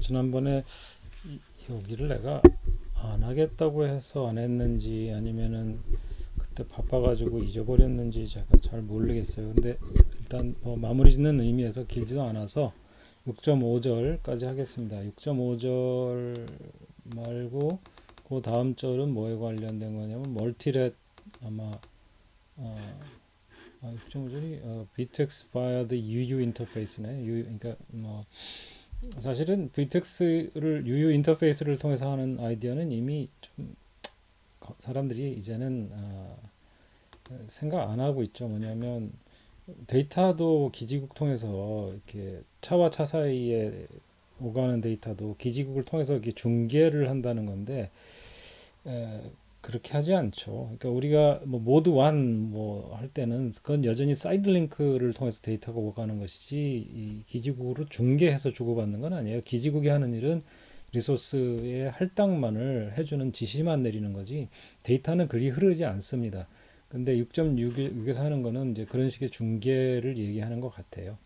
지난번에 여기를 내가 안 하겠다고 해서 안 했는지 아니면은 그때 바빠가지고 잊어버렸는지 제가 잘 모르겠어요. 근데 일단 뭐 마무리 짓는 의미에서 길지도 않아서 6.5절까지 하겠습니다. 6.5절 말고 그 다음 절은 뭐에 관련된 거냐면 멀티렛 아마 어, 6.5절이 VTX via the UU 인터페이스네. 그러니까 뭐 사실은 VTX를 UU 인터페이스를 통해서 하는 아이디어는 이미 좀 사람들이 이제는 생각 안 하고 있죠. 뭐냐면 데이터도 기지국 통해서 이렇게 차와 차 사이에 오가는 데이터도 기지국을 통해서 이렇게 중계를 한다는 건데 에, 그렇게 하지 않죠. 그러니까 우리가 뭐 모드 1 뭐 할 때는 그건 여전히 사이드 링크를 통해서 데이터가 오가는 것이지 이 기지국으로 중계해서 주고받는 건 아니에요. 기지국이 하는 일은 리소스의 할당만을 해주는 지시만 내리는 거지 데이터는 그리 흐르지 않습니다. 근데 6.6에서 하는 거는 이제 그런 식의 중계를 얘기하는 것 같아요.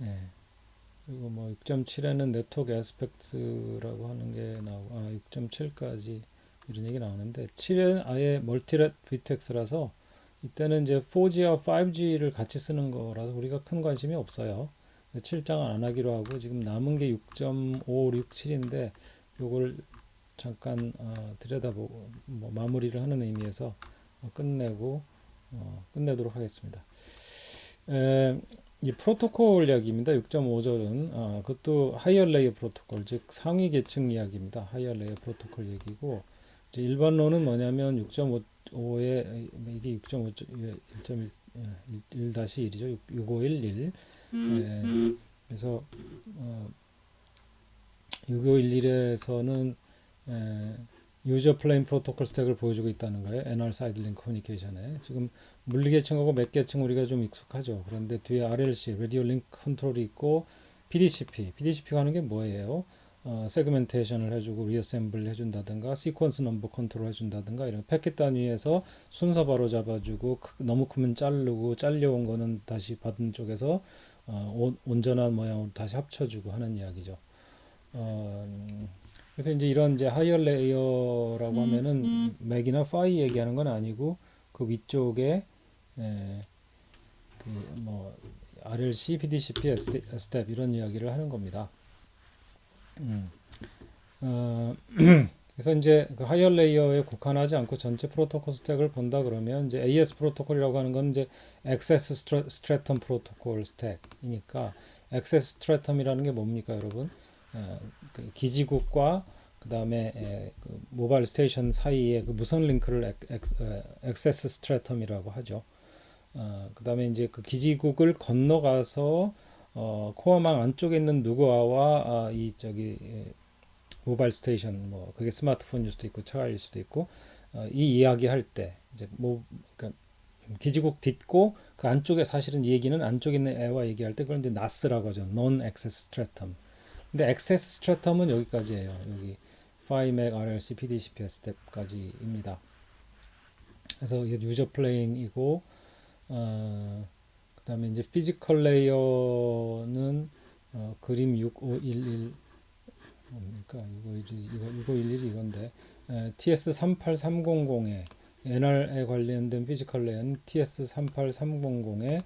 예. 그리고 뭐 6.7에는 네트워크 애스펙트라고 하는 게 나오고 6.7까지 이런 얘기 나오는데 7은 아예 멀티렛 VTX라서 이때는 이제 4G와 5G를 같이 쓰는 거라서 우리가 큰 관심이 없어요. 7장은 안 하기로 하고 지금 남은 게 6.567인데 요걸 잠깐 들여다보고 뭐 마무리를 하는 의미에서 끝내도록 하겠습니다. 이 프로토콜 이야기입니다. 6.5절은 그것도 하이어 레이어 프로토콜, 즉 상위 계층 이야기입니다. 하이어 레이어 프로토콜 얘기고 이제 일반론은 뭐냐면 6.5에 이게 6.5 1.1-1이죠. 6511. 그래서 6511에서는 유저 플레인 프로토콜 스택을 보여주고 있다는 거예요. NR 사이드 링크 커뮤니케이션에 지금 물리 계층하고 맥 계층 우리가 좀 익숙하죠. 그런데 뒤에 RLC 라디오 링크 컨트롤이 있고 PDCP가 하는 게 뭐예요? 세그멘테이션을 해주고 리어셈블 해준다든가 시퀀스 넘버 컨트롤 해준다든가 이런 패킷 단위에서 순서 바로 잡아주고 너무 크면 자르고 잘려온 거는 다시 받은 쪽에서 온전한 모양으로 다시 합쳐주고 하는 이야기죠. 그래서 이제 이런 이제 하이어 레이어라고 하면은 맥이나 파이 얘기하는 건 아니고 그 위쪽에 그뭐 RLC, PDCP, STEP 이런 이야기를 하는 겁니다. 그래서 이제 그 하이어 레이어에 국한하지 않고 전체 프로토콜 스택을 본다 그러면 이제 AS 프로토콜이라고 하는 건 이제 액세스 스트래텀 프로토콜 스택이니까 액세스 스트래텀이라는 게 뭡니까, 여러분? 그 기지국과 그다음에 그 모바일 스테이션 사이에 그 무선 링크를 액세스 스트래텀이라고 하죠. 그다음에 이제 그 기지국을 건너가서 코어망 안쪽에 있는 누구와 이 저기 모바일 스테이션 뭐 그게 스마트폰일 수도 있고 차일 수도 있고 이 이야기 할 때 이제 뭐 그러니까 기지국 딛고 그 안쪽에 사실은 이 얘기는 안쪽에 있는 애와 얘기할 때 그걸 이제 NAS라고 하죠. Non Access Stratum. 근데 Access Stratum은 여기까지예요. 여기 FiMac, RLC, PDCP, STEP까지입니다. 그래서 이게 유저 플레인이고 그다음에 이제 피지컬 레이어는 그림 6511 뭡니까? 6511이 이건데 TS38300에 NR에 관련된 피지컬 레이어는 TS38300에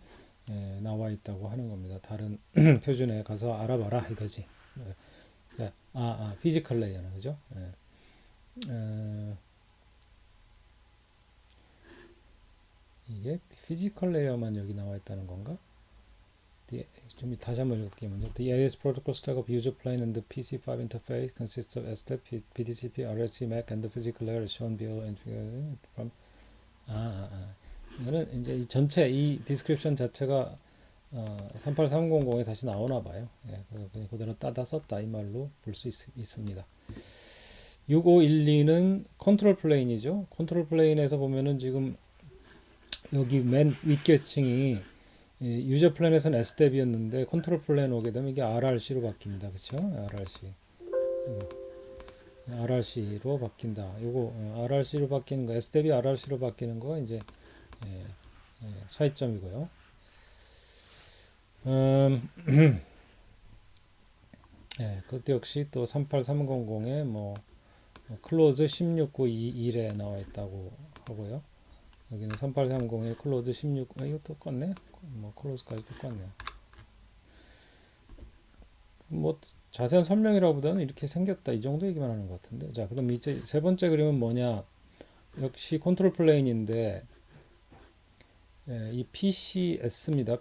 나와 있다고 하는 겁니다. 다른 표준에 가서 알아봐라 이거지. 피지컬 레이어는 그죠? 이게 피지컬 레이어만 여기 나와 있다는 건가? 좀 다시 한번 읽을게요. 먼저 The AES protocol stack of user plane and the PC5 interface consists of STEP, PDCP, RLC, MAC, and the physical layer shown below and from 이거는 이제 이 전체 이 디스크립션 자체가 38300에 다시 나오나 봐요. 그냥 그대로 따다 썼다 이 말로 볼 수 있습니다. 6512는 컨트롤 플레인이죠. 컨트롤 플레인에서 보면은 지금 여기 맨 윗계층이 유저 플랜에서는 SDEP이었는데 컨트롤 플랜 오게 되면 이게 RRC로 바뀝니다. 그렇죠? RRC로 바뀐다. 요거 RRC로 바뀌는 거, SDEP이 RRC로 바뀌는 거 이제 차이점이고요. 그것도 역시 또 38300에 클로즈 16921에 나와 있다고 하고요. 여기는 3830에 클로즈 16, 이거 똑같네. 클로즈까지 똑같네요. 자세한 설명이라보다는 이렇게 생겼다 이 정도 얘기만 하는 것 같은데. 자, 그럼 이제 세 번째 그림은 뭐냐? 역시 컨트롤 플레인인데 이 PCS입니다.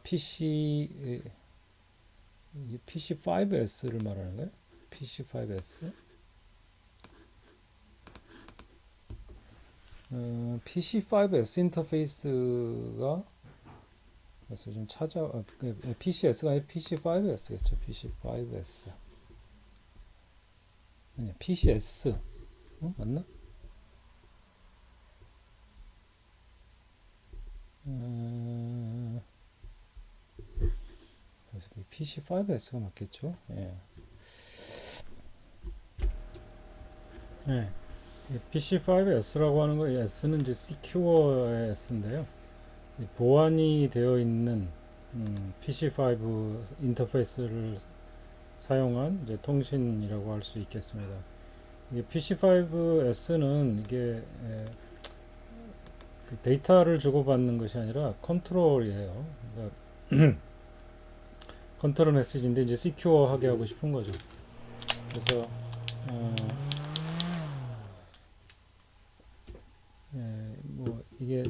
PC5S를 말하는 거예요. PC5S. PC5S 인터페이스가 그래서 좀 PCS가 아니라 PC5S겠죠. PC5S. 아니, PCS. 맞나? 그래서 PC5S가 맞겠죠. 예. 예. PC5S라고 하는 거, S는 이제 Secure의 S인데요. 보안이 되어 있는 PC5 인터페이스를 사용한 이제 통신이라고 할 수 있겠습니다. 이게 PC5S는 이게 데이터를 주고받는 것이 아니라 컨트롤이에요. 그러니까 컨트롤 메시지인데 이제 시큐어하게 하고 싶은 거죠. 그래서 이게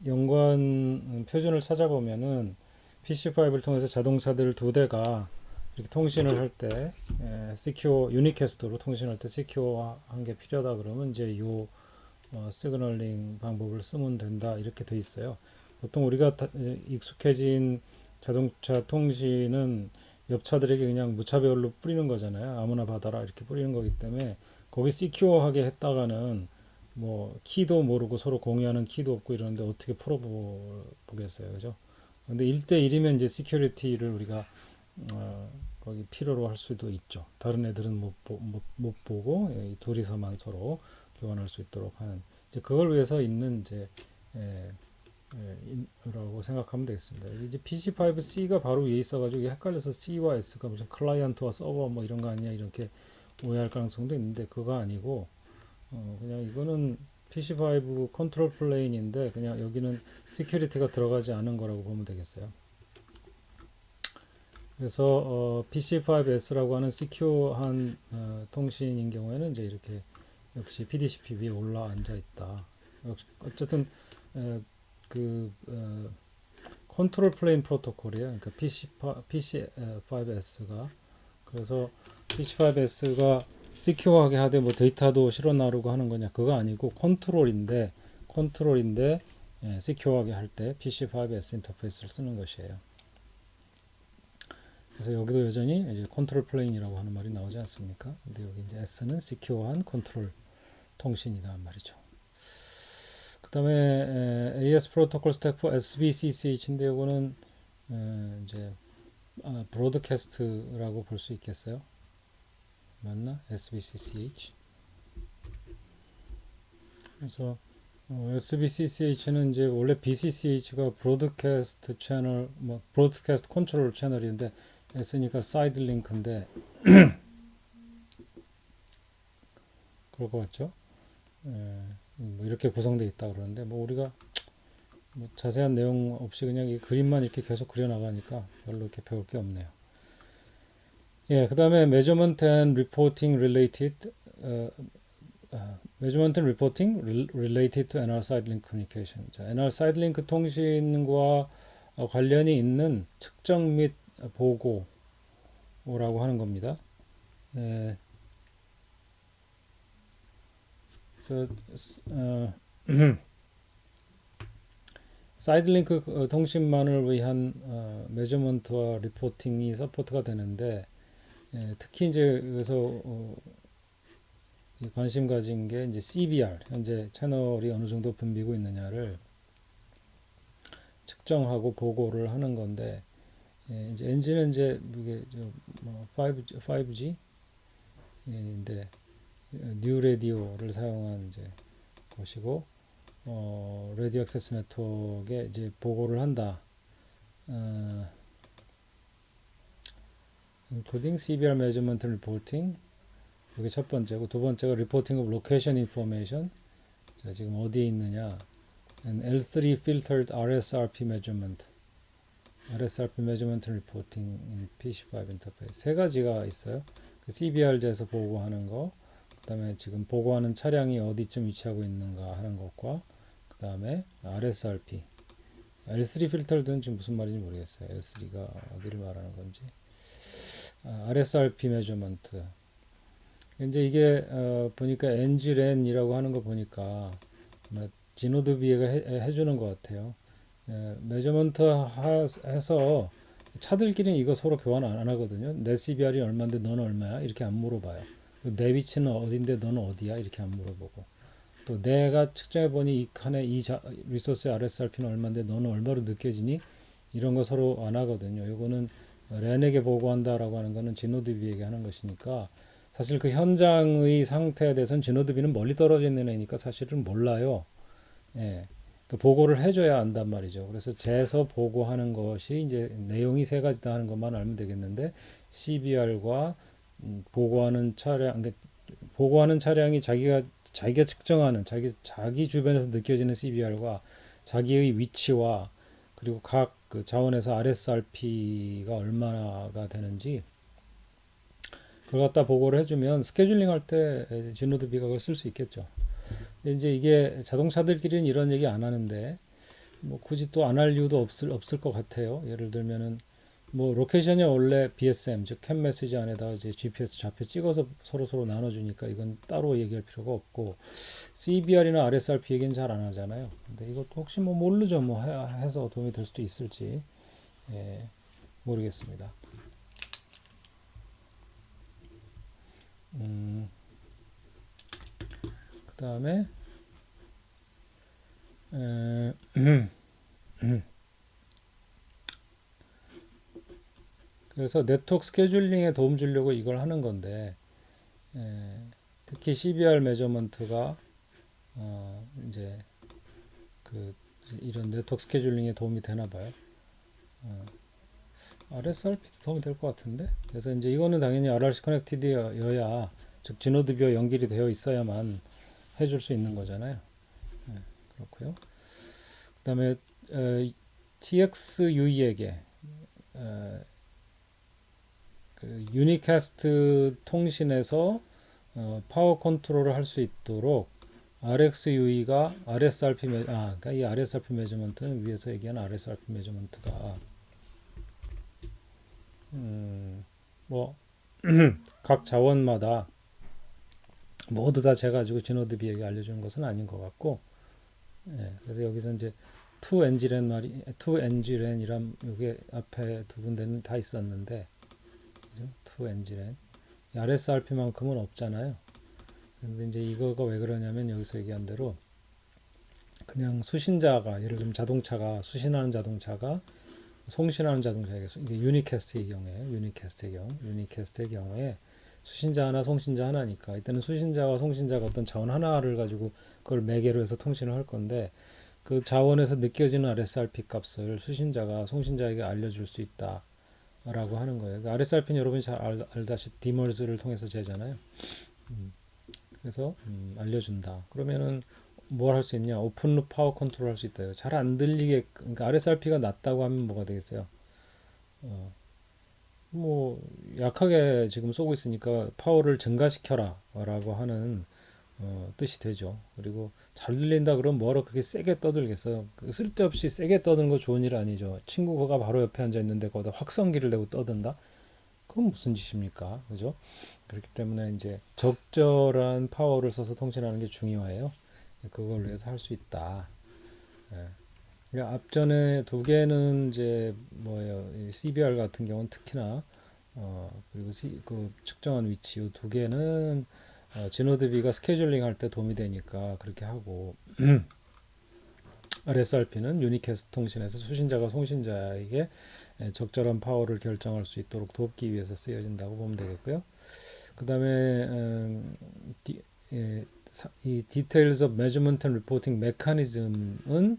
연관 표준을 찾아보면은 PC5를 통해서 자동차들 두 대가 이렇게 통신을 할 때 시큐어 유니캐스트로 통신할 때 시큐어한 게 필요하다 그러면 이제 요 시그널링 방법을 쓰면 된다 이렇게 돼 있어요. 보통 우리가 익숙해진 자동차 통신은 옆차들에게 그냥 무차별로 뿌리는 거잖아요. 아무나 받아라 이렇게 뿌리는 거기 때문에 거기 시큐어하게 했다가는 키도 모르고 서로 공유하는 키도 없고 이러는데 어떻게 풀어보겠어요, 그죠? 근데 1대1이면 이제 시큐리티를 우리가 거기 필요로 할 수도 있죠. 다른 애들은 못 보고 둘이서만 서로 교환할 수 있도록 하는 이제 그걸 위해서 있는 이제 라고 생각하면 되겠습니다. 이제 PC5C가 바로 위에 있어가지고 헷갈려서 C와 S가 무슨 클라이언트와 서버 이런 거 아니냐 이렇게 오해할 가능성도 있는데 그거 아니고 그냥 이거는 PC5 컨트롤 플레인인데 그냥 여기는 시큐리티가 들어가지 않은 거라고 보면 되겠어요. 그래서 PC5S라고 하는 시큐어한 통신인 경우에는 이제 이렇게 역시 PDCP 위에 올라 앉아 있다. 어쨌든 컨트롤 플레인 프로토콜이에요. 그러니까 PC5S가 그래서 PC5S가 시큐어하게 하되 데이터도 실어 나르고 하는 거냐 그거 아니고 컨트롤인데 시큐어하게 할 때 PC5S 인터페이스를 쓰는 것이에요. 그래서 여기도 여전히 이제 컨트롤 플레인이라고 하는 말이 나오지 않습니까? 근데 여기 이제 S는 시큐어한 컨트롤 통신이다 말이죠. 그 다음에 AS 프로토콜 스택 포 SBCCH인데 이거는 이제 브로드캐스트라고 볼 수 있겠어요? 맞나? SBCCH. 그래서 SBCCH는 이제 원래 BCCH가 브로드캐스트 채널, 브로드캐스트 컨트롤 채널인데 S니까 사이드 링크인데 그럴 것 같죠? 이렇게 구성되어 있다 그러는데 우리가 자세한 내용 없이 그냥 이 그림만 이렇게 계속 그려 나가니까 별로 이렇게 배울 게 없네요. 예, 그 다음에 measurement and reporting related measurement and reporting related to NR side link communication. 자, NR side link 통신과 관련이 있는 측정 및 보고라고 하는 겁니다. 예, 사이드링크 통신만을 위한 매저먼트와 리포팅이 서포트가 되는데 특히 이제 여기서 관심 가진 게 이제 CBR 현재 채널이 어느 정도 붐비고 있느냐를 측정하고 보고를 하는 건데 이제 엔진은 이제 이게 5G인데 뉴 라디오를 사용한 이제 것이고 라디오 액세스 네트워크에 이제 보고를 한다. including CBR measurement and reporting. 이게 첫 번째고, 두 번째가 reporting of location information. 자, 지금 어디에 있느냐? And L3 filtered RSRP measurement. RSRP measurement and reporting in PC5 interface. 세 가지가 있어요. 그 CBR에서 보고하는 거, 그 다음에 지금 보고하는 차량이 어디쯤 위치하고 있는가 하는 것과, 그 다음에 RSRP. L3 filtered는 지금 무슨 말인지 모르겠어요. L3가 어디를 말하는 건지. RSRP measurement. 이제 이게 보니까 NGRAN이라고 하는 거 보니까 지노드비에가 해주는 것 같아요. 메저먼트 해서 차들끼리는 이거 서로 교환 안 하거든요. 내 CBR이 얼마인데 너는 얼마야? 이렇게 안 물어봐요. 내 위치는 어딘데 너는 어디야? 이렇게 안 물어보고. 또 내가 측정해 보니 이 칸에 이 리소스의 RSRP는 얼마인데 너는 얼마로 느껴지니? 이런 거 서로 안 하거든요. 요거는 렌에게 보고한다라고 하는 거는 지노드비에게 하는 것이니까 사실 그 현장의 상태에 대해서는 지노드비는 멀리 떨어져 있는 애니까 사실은 몰라요. 예. 그 보고를 해줘야 안단 말이죠. 그래서 재서 보고하는 것이 이제 내용이 세 가지다 하는 것만 알면 되겠는데 CBR과 보고하는 차량, 그러니까 보고하는 차량이 자기가 측정하는 자기 주변에서 느껴지는 CBR과 자기의 위치와 그리고 각 그 자원에서 RSRP가 얼마가 되는지 그걸 갖다 보고를 해주면 스케줄링 할 때 지노드비가 그걸 쓸 수 있겠죠. 근데 이제 이게 자동차들끼리는 이런 얘기 안 하는데 뭐 굳이 또 안 할 이유도 없을 것 같아요. 예를 들면은 뭐 로케이션이 원래 BSM 즉 캔 메시지 안에다가 이제 GPS 좌표 찍어서 서로 나눠주니까 이건 따로 얘기할 필요가 없고 CBR이나 RSRP 얘기는 잘 안 하잖아요. 근데 이것도 혹시 뭐 모르죠. 뭐 해서 도움이 될 수도 있을지 모르겠습니다. 그 다음에 그래서 네트워크 스케줄링에 도움 주려고 이걸 하는 건데 특히 CBR 메저먼트가 이제 그 이런 네트워크 스케줄링에 도움이 되나 봐요. RSRP도 도움이 될 것 같은데. 그래서 이제 이거는 당연히 RRC 커넥티드여야 즉 지노드비와 연결이 되어 있어야만 해줄 수 있는 거잖아요. 그렇고요. 그다음에 TXUE에게 그 유니캐스트 통신에서 파워 컨트롤을 할 수 있도록 RxUE가 RSRP 그러니까 이 RSRP 메저먼트는 위에서 얘기한 RSRP 메저먼트가 뭐 각 자원마다 모두 다 재가지고 지노드비에게 알려주는 것은 아닌 것 같고, 그래서 여기서 이제 2NGRAN이란 이게 앞에 두 군데는 다 있었는데, 그죠? 2NGRAN RSRP만큼은 없잖아요. 근데 이제 이거가 왜 그러냐면 여기서 얘기한 대로 그냥 수신자가 예를 들면 수신하는 자동차가 송신하는 자동차에게 이게 유니캐스트의 경우에 수신자 하나 송신자 하나니까 이때는 수신자와 송신자가 어떤 자원 하나를 가지고 그걸 매개로 해서 통신을 할 건데 그 자원에서 느껴지는 RSRP 값을 수신자가 송신자에게 알려줄 수 있다라고 하는 거예요. 그러니까 RSRP는 여러분이 잘 알다시피 디머즈를 통해서 재잖아요. 그래서 알려준다. 그러면은 뭘 할 수 있냐? 오픈루프 파워 컨트롤 할 수 있다. 잘 안 들리게 그러니까 RSRP가 낮다고 하면 뭐가 되겠어요? 뭐 약하게 지금 쏘고 있으니까 파워를 증가시켜라라고 하는 뜻이 되죠. 그리고 잘 들린다 그러면 뭐로 그렇게 세게 떠들겠어요? 쓸데없이 세게 떠드는 거 좋은 일 아니죠. 친구가 바로 옆에 앉아 있는데 거기다 확성기를 대고 떠든다? 그건 무슨 짓입니까? 그죠? 그렇기 때문에 이제 적절한 파워를 써서 통신하는 게 중요해요. 그걸 위해서 할 수 있다. 그러니까 앞전에 두 개는 이제 뭐예요? CBR 같은 경우는 특히나 그리고 그 측정한 위치 이 두 개는 지노드비가 스케줄링 할 때 도움이 되니까 그렇게 하고 RSRP는 유니캐스트 통신에서 수신자가 송신자에게 적절한 파워를 결정할 수 있도록 돕기 위해서 쓰여진다고 보면 되겠고요. 그 다음에 이 Details of Measurement and Reporting Mechanism은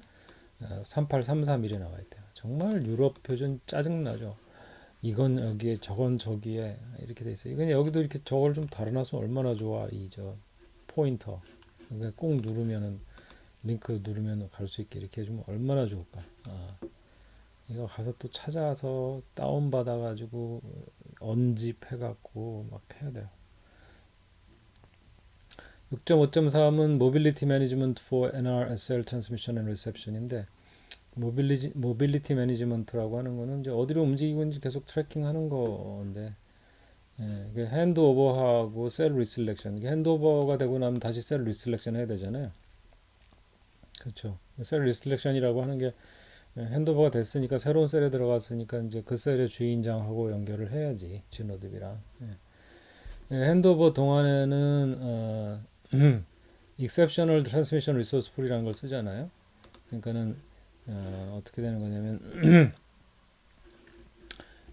38331에 나와 있대요. 정말 유럽 표준 짜증나죠. 이건 여기에 저건 저기에 이렇게 돼 있어요. 이건 여기도 이렇게 저걸 좀 달아놨으면 얼마나 좋아. 이 저 포인터. 그러니까 꼭 누르면은 링크 누르면 갈 수 있게 이렇게 해주면 얼마나 좋을까. 이거 가서 또 찾아서 다운 받아가지고 언집해갖고 막 해야 돼요. 6.5.3은 Mobility Management for NRSL Transmission and Reception인데 모빌리티 매니지먼트라고 하는 거는 이제 어디로 움직이고 있는지 계속 트래킹하는 건데 핸드오버하고 셀 리셀렉션. 핸드오버가 되고 나면 다시 셀 리셀렉션 해야 되잖아요. 그렇죠. 셀 리셀렉션이라고 하는 게 핸드오버가 됐으니까 새로운 셀에 들어갔으니까 이제 그 셀의 주인장하고 연결을 해야지 진노드비랑. 핸드오버 동안에는 exceptional transmission resource pool이라는 걸 쓰잖아요. 그러니까는 어떻게 되는 거냐면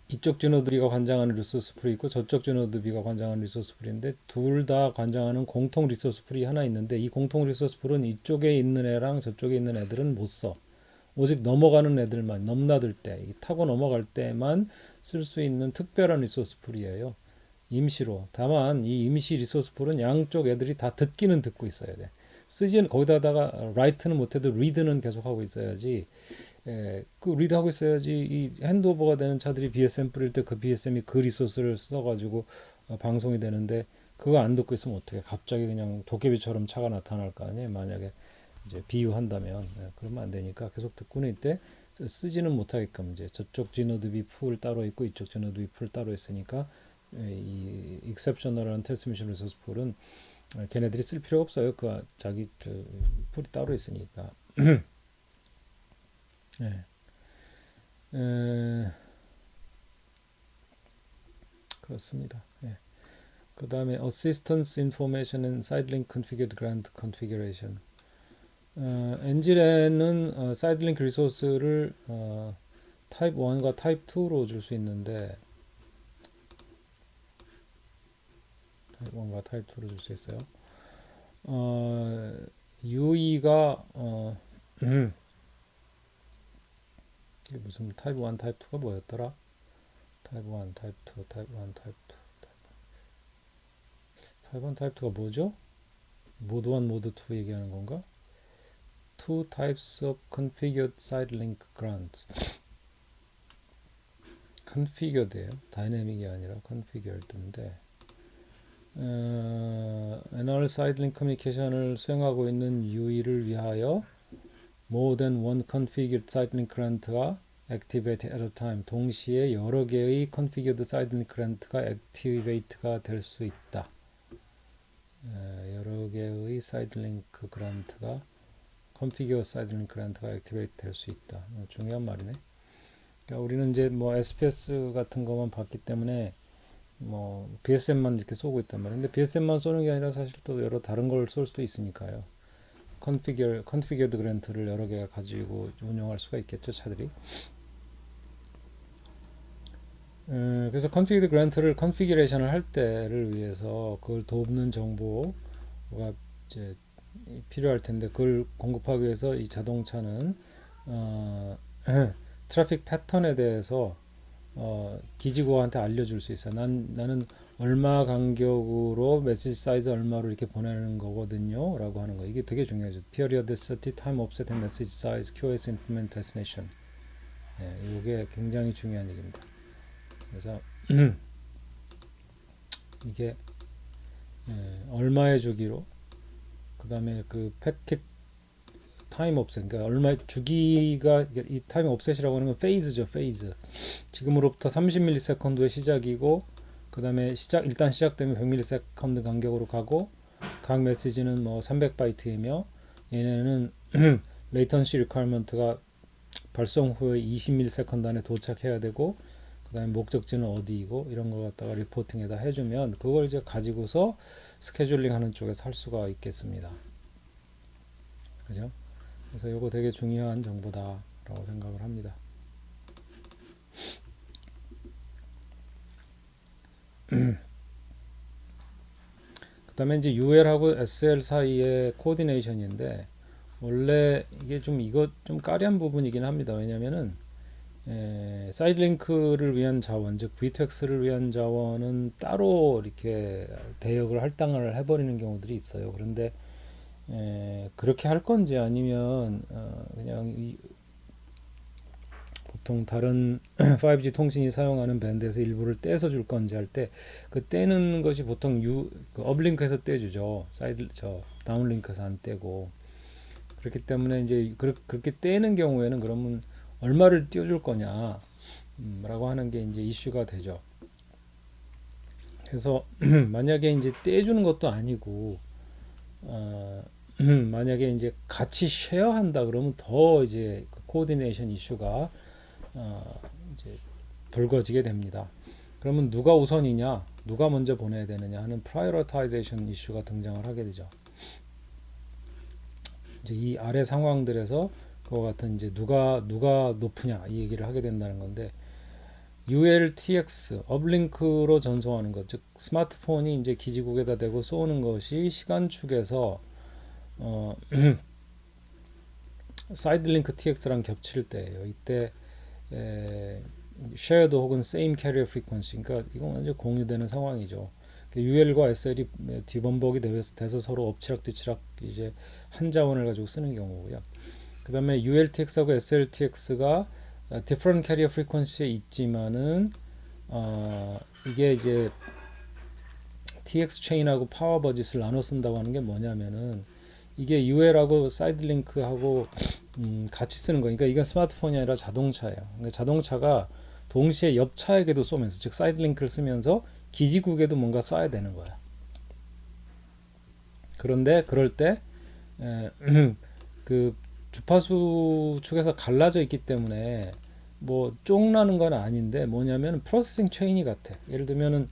이쪽 진노드비가 관장하는 리소스 풀이 있고 저쪽 진노드비가 관장하는 리소스 풀인데 둘 다 관장하는 공통 리소스 풀이 하나 있는데 이 공통 리소스 풀은 이쪽에 있는 애랑 저쪽에 있는 애들은 못 써. 오직 넘어가는 애들만 넘나들 때 타고 넘어갈 때만 쓸 수 있는 특별한 리소스 풀이에요. 임시로. 다만 이 임시 리소스 풀은 양쪽 애들이 다 듣기는 듣고 있어야 돼. 쓰지는 거기다가 라이트는 못해도 리드는 계속 하고 있어야지. 그 리드 하고 있어야지 이 핸드오버가 되는 차들이 BSM 뿌릴 때 그 BSM이 그 리소스를 써가지고 방송이 되는데 그거 안 듣고 있으면 어떻게 갑자기 그냥 도깨비처럼 차가 나타날 거 아니에요. 만약에 이제 비유한다면 그러면 안 되니까 계속 듣고는 있대 쓰지는 못하게끔 이제 저쪽 지노드비 풀 따로 있고 이쪽 지노드비 풀 따로 있으니까 이 exceptional한 transmission resource pool은 걔네들이 쓸 필요 없어요. 그 자기 그 풀이 따로 있으니까. 네. 그렇습니다. 그 다음에 assistance information and sidelink configured grant configuration. 엔진에는 사이드링크 리소스를 타입 1과 타입 2로 줄 수 있는데 타입 1과 타입 2로 줄 수 있어요. UE가 이게 무슨 타입 1, 타입 2가 뭐였더라? 타입 1, 타입 2, 타입 1, 타입 2, 타입 1, 타입 2가 뭐죠? 모드 1, 모드 2 얘기하는 건가? Two types of configured side link grants. configured예요. 다이내믹이 아니라 configured인데 NR side link communication을 수행하고 있는 UE를 위하여 more than one configured side link grant가 activate at a time. 동시에 여러 개의 configured side link grant가 activate가 될 수 있다. 여러 개의 side link grant가 configure side link grant가 activate 될 수 있다. 중요한 말이네. 그러니까 우리는 이제 뭐 SPS 같은 것만 봤기 때문에 뭐 BSM만 이렇게 쏘고 있단 말이에요. 근데 BSM만 쏘는 게 아니라 사실 또 여러 다른 걸 쏠 수도 있으니까요. configured grant를 여러 개가 가지고 운영할 수가 있겠죠, 차들이. 그래서 configured grant를 configuration을 할 때를 위해서 그걸 돕는 정보가 이제 필요할 텐데 그걸 공급하기 위해서 이 자동차는 트래픽 패턴에 대해서 기지국한테 알려줄 수 있어요. 나는 얼마 간격으로 메시지 사이즈 얼마로 이렇게 보내는 거거든요 라고 하는 거. 이게 되게 중요하죠. period set, time offset, message size, QoS implement destination. 이게 굉장히 중요한 얘기입니다. 그래서 이게 얼마의 주기로 그 다음에 그 패킷 타임 옵셋, 그러니까 얼마 주기가 이 타임 옵셋이라고 하는 건 페이즈죠, 페이즈. 지금으로부터 30ms의 시작이고, 그 다음에 일단 시작되면 100ms 간격으로 가고, 각 메시지는 뭐 300바이트이며, 얘네는 레이턴시 리퀘어먼트가 발송 후에 20ms 안에 도착해야 되고, 그 다음에 목적지는 어디이고, 이런 걸 갖다가 리포팅에다 해주면, 그걸 이제 가지고서 스케줄링 하는 쪽에서 할 수가 있겠습니다. 그죠? 그래서 이거 되게 중요한 정보다라고 생각을 합니다. 그 다음에 이제 UL하고 SL 사이의 코디네이션인데 원래 이게 좀 이거 좀 까리한 부분이긴 합니다. 왜냐면은 사이드 링크를 위한 자원, 즉 V2X를 위한 자원은 따로 이렇게 대역을 할당을 해버리는 경우들이 있어요. 그런데 그렇게 할 건지 아니면 그냥 보통 다른 5G 통신이 사용하는 밴드에서 일부를 떼서 줄 건지 할 때 그 떼는 것이 보통 그 업링크에서 떼주죠. 사이드 다운링크에서 안 떼고. 그렇기 때문에 이제 그렇게 떼는 경우에는 그러면 얼마를 띄워줄 거냐 라고 하는 게 이제 이슈가 되죠. 그래서 만약에 이제 떼주는 것도 아니고 만약에 이제 같이 쉐어한다 그러면 더 이제 코디네이션 이슈가 이제 불거지게 됩니다. 그러면 누가 우선이냐, 누가 먼저 보내야 되느냐 하는 프라이어타이제이션 이슈가 등장을 하게 되죠. 이제 이 아래 상황들에서 그와 같은 이제 누가 높으냐 이 얘기를 하게 된다는 건데 ULTX 업링크로 전송하는 것, 즉 스마트폰이 이제 기지국에다 대고 쏘는 것이 시간축에서 사이드 링크 TX랑 겹칠 때예요. 이때 shared 혹은 same carrier frequency, 그러니까 이건 완전 공유되는 상황이죠. UL과 SL이 뒤범벅이 돼서 서로 엎치락뒤치락 이제 한 자원을 가지고 쓰는 경우고요. 그 다음에 ULTX하고 SLTX가 different carrier frequency에 있지만은 이게 이제 TX 체인하고 파워 버짓을 나눠 쓴다고 하는 게 뭐냐면은 이게 UL하고 사이드 링크하고 같이 쓰는 거니까 이건 스마트폰이 아니라 자동차예요. 그러니까 자동차가 동시에 옆 차에게도 쏘면서, 즉 사이드 링크를 쓰면서 기지국에도 뭔가 쏴야 되는 거야. 그런데 그럴 때 그 주파수 축에서 갈라져 있기 때문에 뭐 쫑나는 건 아닌데 뭐냐면 프로세싱 체인이 같아. 예를 들면은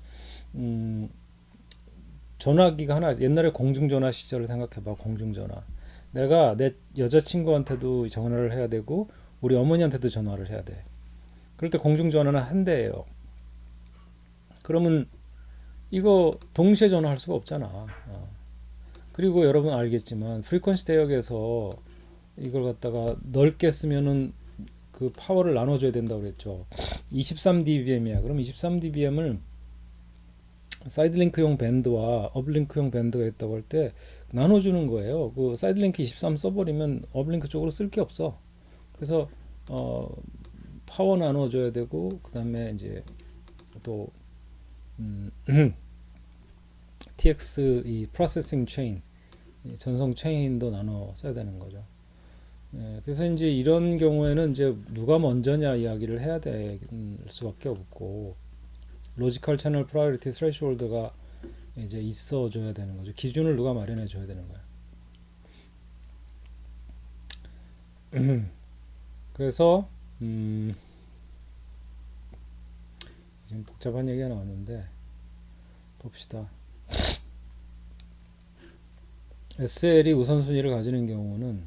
전화기가 하나, 옛날에 공중전화 시절을 생각해봐. 공중전화, 내가 내 여자친구한테도 전화를 해야 되고 우리 어머니한테도 전화를 해야 돼. 그럴 때 공중전화는 한 대예요. 그러면 이거 동시에 전화할 수가 없잖아. 그리고 여러분 알겠지만 프리퀀시 대역에서 이걸 갖다가 넓게 쓰면은 그 파워를 나눠줘야 된다고 그랬죠. 23dBm이야. 그럼 23dBm을 사이드링크용 밴드와 업링크용 밴드가 있다고 할 때 나눠주는 거예요. 그 사이드링크 23 써버리면 업링크 쪽으로 쓸 게 없어. 그래서 파워 나눠줘야 되고 그 다음에 이제 또 TX 이 프로세싱 체인, 전송 체인도 나눠 써야 되는 거죠. 그래서 이제 이런 경우에는 이제 누가 먼저냐 이야기를 해야 될 수밖에 없고 로지컬 채널 프라이어리티 스레시홀드가 이제 있어줘야 되는 거죠. 기준을 누가 마련해 줘야 되는 거야. 그래서 지금 복잡한 얘기가 나왔는데 봅시다. SL이 우선순위를 가지는 경우는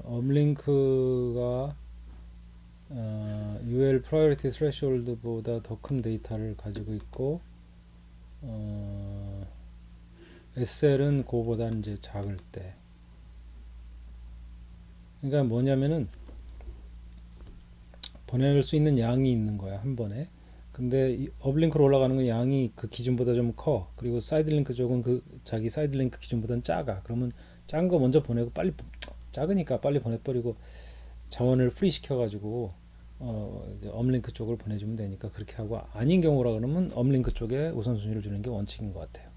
업링크가 UL 프라이어리티 스레시홀드보다 더 큰 데이터를 가지고 있고 SL은 그거보다 이제 작을 때. 그러니까 뭐냐면은 보낼 수 있는 양이 있는 거야 한 번에. 근데 이 업링크로 올라가는 건 양이 그 기준보다 좀 커. 그리고 사이드 링크 쪽은 그 자기 사이드 링크 기준보다는 작아. 그러면 작은 거 먼저 보내고 빨리 작으니까 빨리 보내버리고 자원을 프리 시켜가지고 업링크 쪽을 보내주면 되니까 그렇게 하고, 아닌 경우라 그러면 업링크 쪽에 우선순위를 주는 게 원칙인 것 같아요.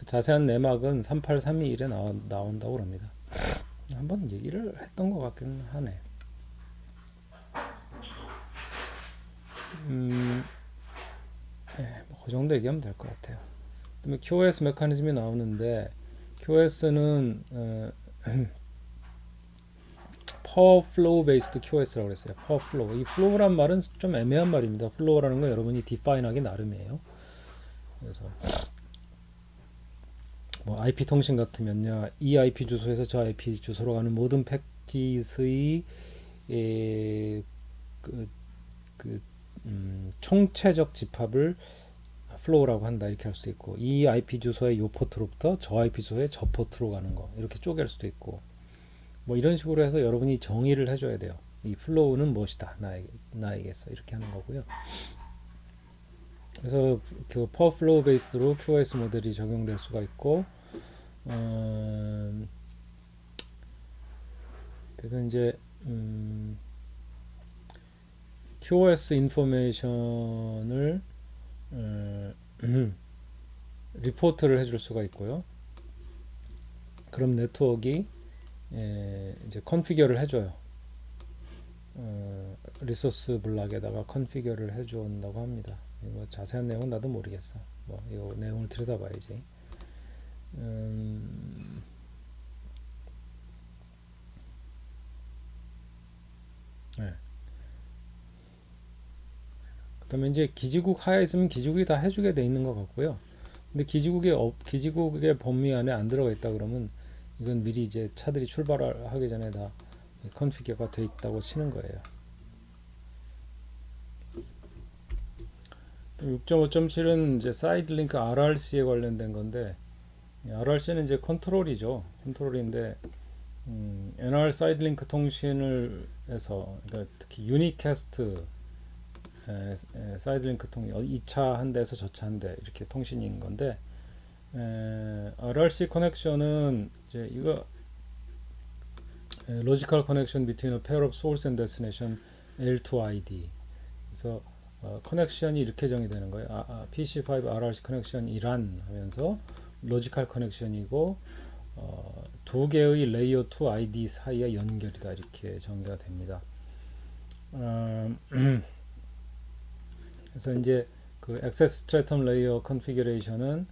자세한 내막은 38321에 나온다고 합니다. 한번 얘기를 했던 것 같긴 하네. 그 정도 얘기하면 될 것 같아요. 그다음에 QoS 메커니즘이 나오는데 QoS는 Power Flow Based QoS라고 그랬어요. Power Flow. 이 flow란 말은 좀 애매한 말입니다. flow라는 건 여러분이 define하기 나름이에요. 그래서 뭐 IP 통신 같으면요, 이 IP 주소에서 저 IP 주소로 가는 모든 패킷의 그 총체적 집합을 플로우라고 한다 이렇게 할 수도 있고, 이 IP 주소의 요 포트로부터 저 IP 주소의 저 포트로 가는 거 이렇게 쪼갤 수도 있고, 뭐 이런 식으로 해서 여러분이 정의를 해줘야 돼요. 이 플로우는 무엇이다 나에게서 이렇게 하는 거고요. 그래서 그 파워 플로우 베이스로 QoS 모델이 적용될 수가 있고, 그래서 이제 QoS 인포메이션을 리포트를 해줄 수가 있고요. 그럼 네트워크가 이제 컨피겨를 해줘요. 리소스 블락에다가 컨피겨를 해준다고 합니다. 뭐 자세한 내용은 나도 모르겠어. 뭐 이 내용을 들여다봐야지. 네. 그다음에 이제 기지국 하에 있으면 기지국이 다 해주게 돼 있는 것 같고요. 근데 기지국의 범위 안에 안 들어가 있다 그러면 이건 미리 이제 차들이 출발하기 전에 다 컨피겨가 돼 있다고 치는 거예요. 6.5.7은 이제 사이드 링크 RRC에 관련된 건데, RRC는 이제 컨트롤이죠. 컨트롤인데 NR 사이드 링크 통신을 해서, 그러니까 특히 유니캐스트 사이드 링크 통신, 2차 한 대에서 저차 한 대 이렇게 통신인 건데, RRC 커넥션은 이제 이거 logical connection between a pair of source and destination L2ID. 그래서 커넥션이 이렇게 정의되는 거예요. PC5 RRC 커넥션이란 하면서 로지컬 커넥션이고 두 개의 레이어 2 ID 사이의 연결이다 이렇게 정의가 됩니다. 그래서 이제 그 액세스 스트래텀 레이어 컨피규레이션은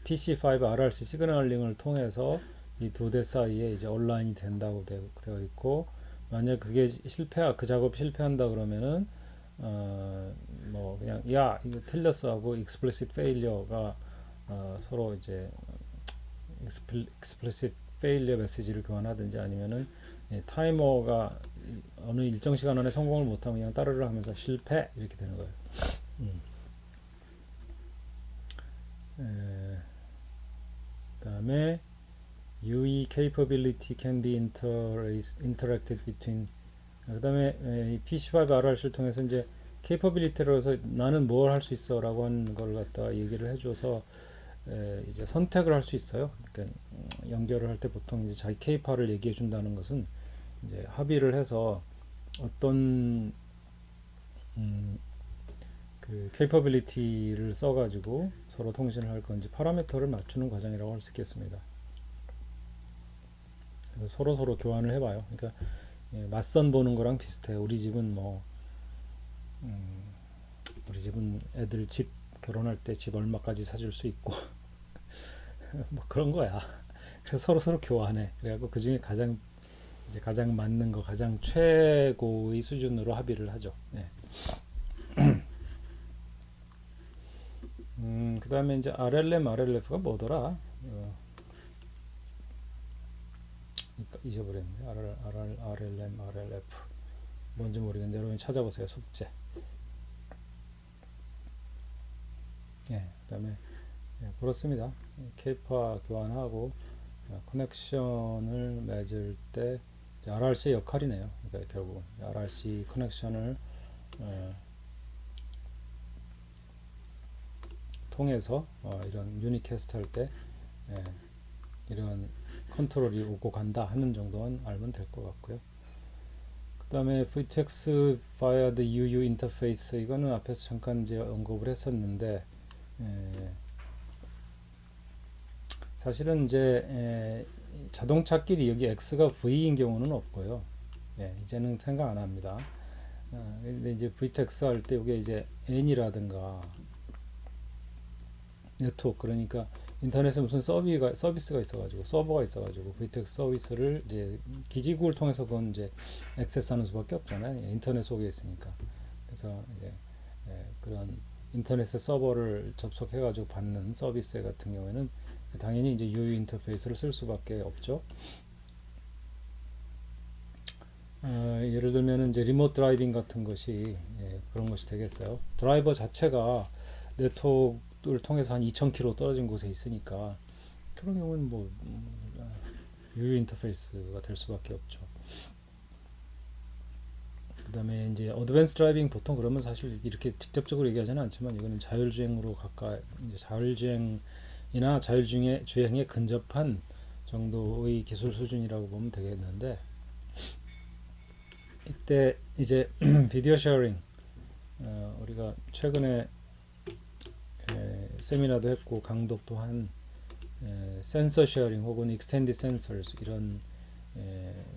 PC5 RRC 시그널링을 통해서 이 두 대 사이에 이제 온라인이 된다고 되어 있고, 만약 그게 그 작업 실패한다 그러면은 뭐 그냥 야 이거 틀렸어 하고 explicit failure가 서로 이제 explicit failure 메시지를 교환하든지, 아니면은 타이머가 어느 일정 시간 안에 성공을 못하면 그냥 따르르 하면서 실패 이렇게 되는 거예요. 그다음에 UE capability can be interacted between. 그다음에 PC5 RRC를 통해서 이제 capability로 해서 나는 뭘 할 수 있어라고 하는 걸 갖다가 얘기를 해줘서 이제 선택을 할 수 있어요. 그러니까 연결을 할 때 보통 이제 자기 K파를 얘기해 준다는 것은 이제 합의를 해서 어떤 그 capability를 써가지고 서로 통신을 할 건지 파라미터를 맞추는 과정이라고 할 수 있겠습니다. 그래서 서로 교환을 해봐요. 그러니까 맞선 보는 거랑 비슷해요. 우리 집은 우리 집은 애들 집 결혼할 때 집 얼마까지 사줄 수 있고 뭐 그런 거야. 그래서 서로 교환해. 그래갖고 그 중에 가장 맞는 거, 가장 최고의 수준으로 합의를 하죠. 네. 그 다음에 이제 RLM, RLF가 뭐더라? 잊어버렸는데. RLM, RLF 뭔지 모르겠는데 여러분 찾아보세요. 숙제. 예, 그 다음에 그렇습니다. 케이파 교환하고 커넥션을 맺을 때 RRC의 역할이네요. 그러니까 결국 RRC 커넥션을 통해서 이런 유니캐스트 할 때 이런 컨트롤이 오고 간다 하는 정도는 알면 될 것 같고요. 그 다음에 VTX via the UU 인터페이스, 이거는 앞에서 잠깐 이제 언급을 했었는데, 사실은 이제 자동차끼리 여기 X가 V인 경우는 없고요. 이제는 생각 안 합니다. 근데 이제 VTX 할 때 이게 이제 N이라든가 네트워크, 그러니까 인터넷에 무슨 서비스가 있어가지고 서버가 있어가지고 VTX 서비스를 이제 기지국을 통해서 그건 이제 액세스하는 수밖에 없잖아요. 인터넷 속에 있으니까. 그래서 이제 그런 인터넷의 서버를 접속해가지고 받는 서비스 같은 경우에는 당연히 이제 UU 인터페이스를 쓸 수밖에 없죠. 예를 들면 이제 리모트 드라이빙 같은 것이 그런 것이 되겠어요. 드라이버 자체가 네트워크를 통해서 한 2,000km 떨어진 곳에 있으니까 그런 경우는 뭐 UU 인터페이스가 될 수밖에 없죠. 그다음에 이제 어드밴스 드라이빙 보통 그러면 사실 이렇게 직접적으로 얘기하지는 않지만 이거는 자율주행으로 가까이 이제 자율주행이나 자율주행에 근접한 정도의 기술 수준이라고 보면 되겠는데 이때 이제 비디오 쉐어링 우리가 최근에 세미나도 했고 강독도 한 센서 쉐어링 혹은 익스텐디드 센서스 이런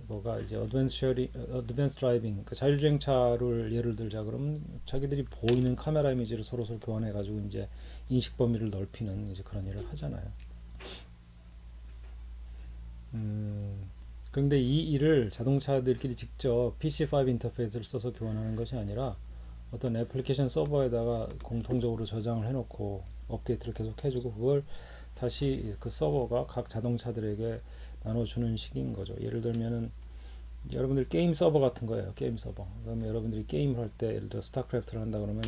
거가 이제 어드밴스 드라이빙 그 자율주행차를 예를 들자 그러면 자기들이 보이는 카메라 이미지를 서로 교환해 가지고 이제 인식 범위를 넓히는 이제 그런 일을 하잖아요. 그런데 이 일을 자동차들끼리 직접 PC5 인터페이스를 써서 교환하는 것이 아니라 어떤 애플리케이션 서버에다가 공통적으로 저장을 해놓고 업데이트를 계속 해주고 그걸 다시 그 서버가 각 자동차들에게 나눠주는 식인 거죠. 예를 들면은 여러분들 게임 서버 같은 거예요. 게임 서버. 그러면 여러분들이 게임을 할 때 예를 들어 스타크래프트를 한다 그러면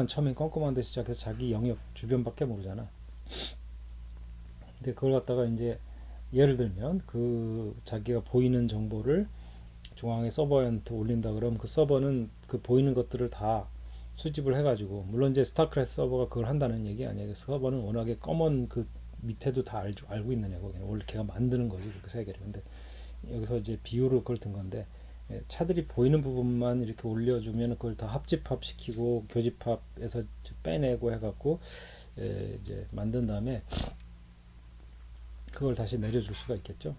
처음엔 껌껌한 데 시작해서 자기 영역 주변밖에 모르잖아. 근데 그걸 갖다가 이제 예를 들면 그 자기가 보이는 정보를 중앙에 서버한테 올린다 그러면 그 서버는 그 보이는 것들을 다 수집을 해가지고 물론 이제 스타크래프트 서버가 그걸 한다는 얘기 아니에요. 그 서버는 워낙에 검은 그 밑에도 다 알고 있는 애고 원래 걔가 만드는 거지 그 세계를. 근데 여기서 이제 비유로 그걸 든 건데 차들이 보이는 부분만 이렇게 올려주면 그걸 다 합집합시키고 교집합에서 빼내고 해갖고 이제 만든 다음에 그걸 다시 내려줄 수가 있겠죠.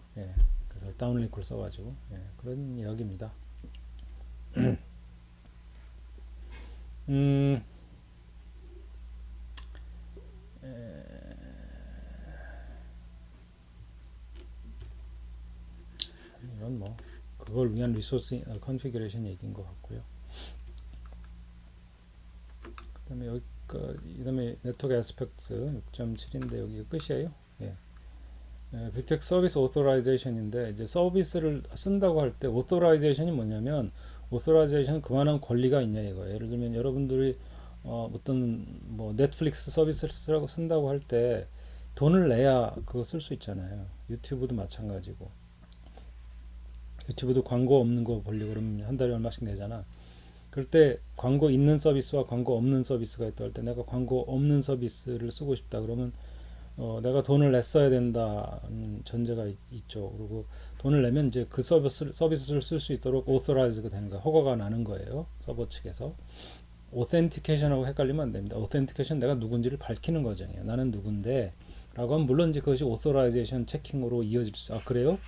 그래서 다운링크를 써가지고 그런 이야기입니다. 이런 뭐 그걸 위한 리소스 컨피규레이션 얘기인 것 같고요. 그다음에 여기 그다음에 네트워크 애스펙트 6.7인데 여기가 끝이에요. 빅텍 서비스 오토라이제이션인데 이제 서비스를 쓴다고 할 때 오토라이제이션이 뭐냐면 오토라이제이션 그만한 권리가 있냐 이거예요. 예를 들면 여러분들이 어떤 뭐 넷플릭스 서비스를 쓴다고 할 때 돈을 내야 그거 쓸 수 있잖아요. 유튜브도 마찬가지고. 유튜브도 광고 없는 거 보려고 그러면 한 달에 얼마씩 내잖아. 그럴 때 광고 있는 서비스와 광고 없는 서비스가 있다 할 때 내가 광고 없는 서비스를 쓰고 싶다 그러면 내가 돈을 냈어야 된다는 전제가 있죠. 그리고 돈을 내면 이제 그 서비스를 쓸 수 있도록 오토라이즈가 되는 거야. 허가가 나는 거예요. 서버 측에서. 오센티케이션하고 헷갈리면 안 됩니다. 오센티케이션 내가 누군지를 밝히는 과정이에요. 나는 누군데 라고 하면 물론 이제 그것이 오토라이제이션 체킹으로 이어질 수. 아 그래요?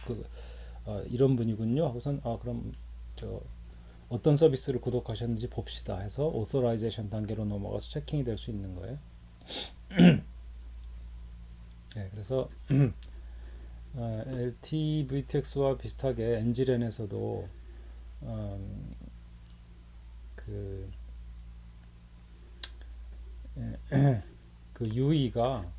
이런 분이군요. 하고선 그럼 저 어떤 서비스를 구독하셨는지 봅시다 해서 오토라이제이션 단계로 넘어가서 체킹이 될 수 있는 거예요. 그래서 LT VTX와 비슷하게 엔지렌에서도 그, 그 UE가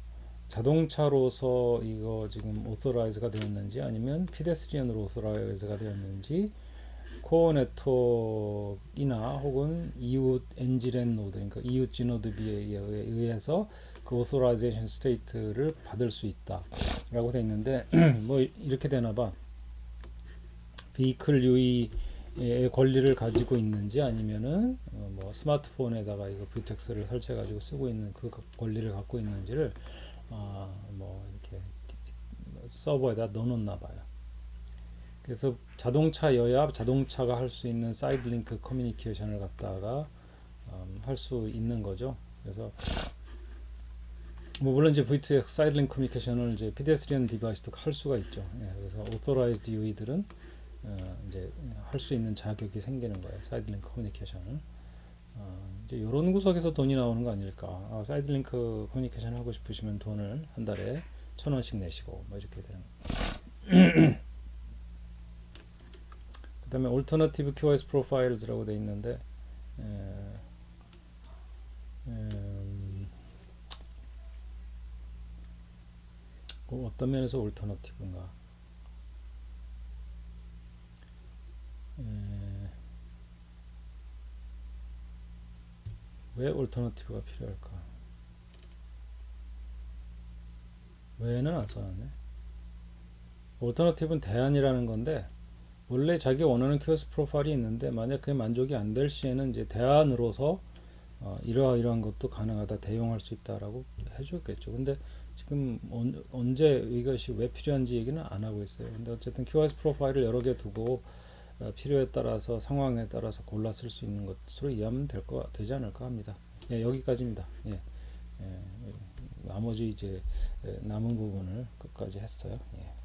자동차로서 이거 지금 오토라이즈가 되었는지 아니면 피데스트리언으로 오토라이즈가 되었는지 코어 네트워크이나 혹은 이웃 엔지렌 노드 그러니까 이웃 지노드비에 의해서 그 오토라이제이션 스테이트를 받을 수 있다 라고 되어 있는데 뭐 이렇게 되나봐. 비클 유이의 권리를 가지고 있는지 아니면은 뭐 스마트폰에다가 이거 뷰텍스를 설치해 가지고 쓰고 있는 그 권리를 갖고 있는지를 뭐 이렇게 서버에다 넣어놓나 봐요. 그래서 자동차여야 자동차가 할 수 있는 사이드 링크 커뮤니케이션을 갖다가 할 수 있는 거죠. 그래서 뭐 물론 이제 V2X 사이드 링크 커뮤니케이션을 이제 pedestrian 디바이스도 할 수가 있죠. 그래서 authorized UE들은 이제 할 수 있는 자격이 생기는 거예요. 사이드 링크 커뮤니케이션을. 이제 이런 구석에서 돈이 나오는 거 아닐까. 사이드 링크 커뮤니케이션 하고 싶으시면 돈을 한 달에 1,000원씩 내시고 뭐 이렇게 되는. 그 다음에 Alternative QoS Profiles라고 돼 있는데 어떤 면에서 올터너티브인가? 왜 올터너티브가 필요할까? 왜는 안 써놨네. 올터너티브는 대안이라는 건데 원래 자기 원하는 QoS 프로파일이 있는데 만약 그게 만족이 안 될 시에는 이제 대안으로서 이러이러한 것도 가능하다, 대용할 수 있다라고 해줬겠죠. 근데 지금 언제 이것이 왜 필요한지 얘기는 안 하고 있어요. 근데 어쨌든 QoS 프로파일을 여러 개 두고 필요에 따라서 상황에 따라서 골라 쓸 수 있는 것으로 이해하면 되지 않을까 합니다. 예, 여기까지입니다. 예, 나머지 이제 남은 부분을 끝까지 했어요. 예.